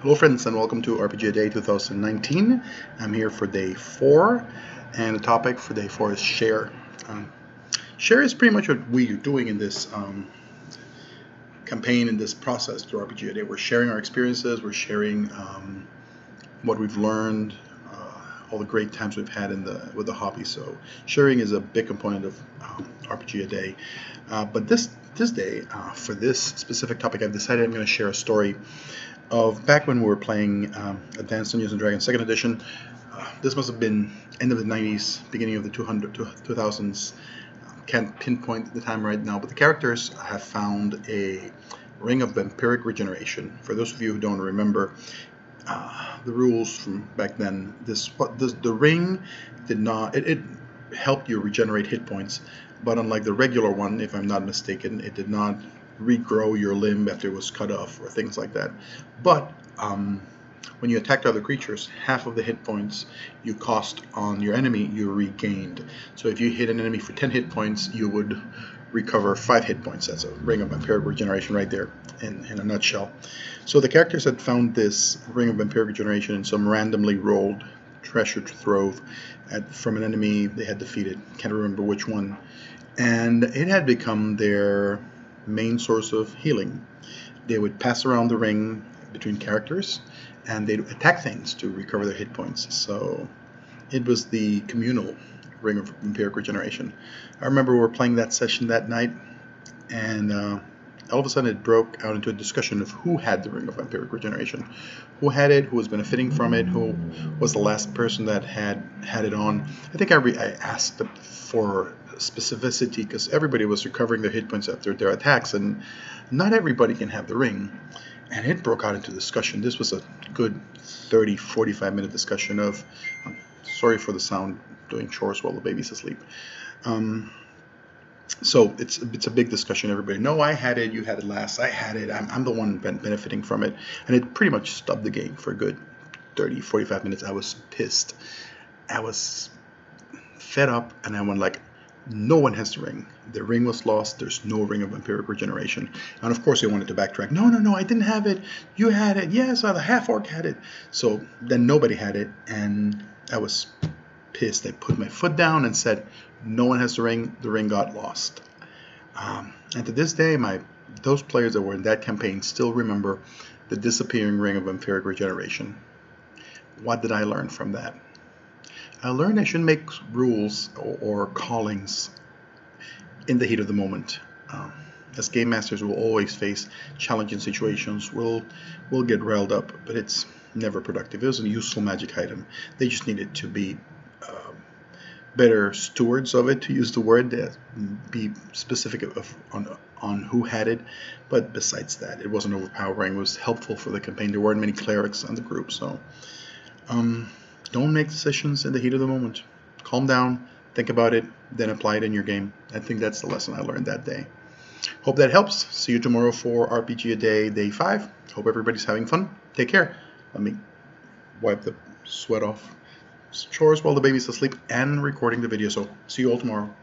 Hello friends and welcome to RPG Day 2019. I'm here for day 4 and the topic for day 4 is share. Share is pretty much what we are doing in this campaign, in this process through RPG Day. We're sharing our experiences, we're sharing what we've learned, all the great times we've had with the hobby. So sharing is a big component of RPG a Day. But this day, for this specific topic, I've decided I'm going to share a story of back when we were playing Advanced Dungeons and Dragons 2nd Edition. This must have been end of the 90s, beginning of the 2000s. Can't pinpoint the time right now, but the characters have found a ring of vampiric regeneration. For those of you who don't remember the rules from back then, the ring did not. It helped you regenerate hit points, but unlike the regular one, if I'm not mistaken, it did not regrow your limb after it was cut off or things like that. But when you attacked other creatures, half of the hit points you cost on your enemy you regained. So if you hit an enemy for 10 hit points, you would recover 5 hit points. That's a ring of vampiric regeneration right there in a nutshell. So the characters had found this ring of vampiric regeneration in some randomly rolled treasure trove from an enemy they had defeated. Can't remember which one. And it had become their main source of healing. They would pass around the ring between characters and they'd attack things to recover their hit points. So it was the communal ring of vampiric regeneration. I remember we were playing that session that night, and all of a sudden it broke out into a discussion of who had the ring of vampiric regeneration, who had it, who was benefiting from it, who was the last person that had it on. I think I asked for specificity because everybody was recovering their hit points after their attacks, and not everybody can have the ring. And it broke out into discussion. This was a good 30-45 minute discussion of sorry for the sound, doing chores while the baby's asleep. So it's a big discussion. Everybody, no, I had it, you had it last, I had it, I'm the one benefiting from it. And it pretty much stopped the game for a good 30-45 minutes. I was pissed. I was fed up, and I went like, no one has the ring. The ring was lost. There's no ring of vampiric regeneration. And of course they wanted to backtrack. No, I didn't have it. You had it. Yes, the half-orc had it. So then nobody had it, and I was pissed. I put my foot down and said, no one has the ring. The ring got lost. And to this day, those players that were in that campaign still remember the disappearing ring of vampiric regeneration. What did I learn from that? I learned I shouldn't make rules or callings in the heat of the moment. As game masters, we'll always face challenging situations. We'll get riled up, but it's never productive. It was a useful magic item. They just needed to be better stewards of it, to use the word, be specific on who had it. But besides that, it wasn't overpowering. It was helpful for the campaign. There weren't many clerics on the group, so don't make decisions in the heat of the moment. Calm down, think about it, then apply it in your game. I think that's the lesson I learned that day. Hope that helps. See you tomorrow for RPG a Day, day 5. Hope everybody's having fun. Take care. Let me wipe the sweat off. Chores while the baby's asleep and recording the video. So see you all tomorrow.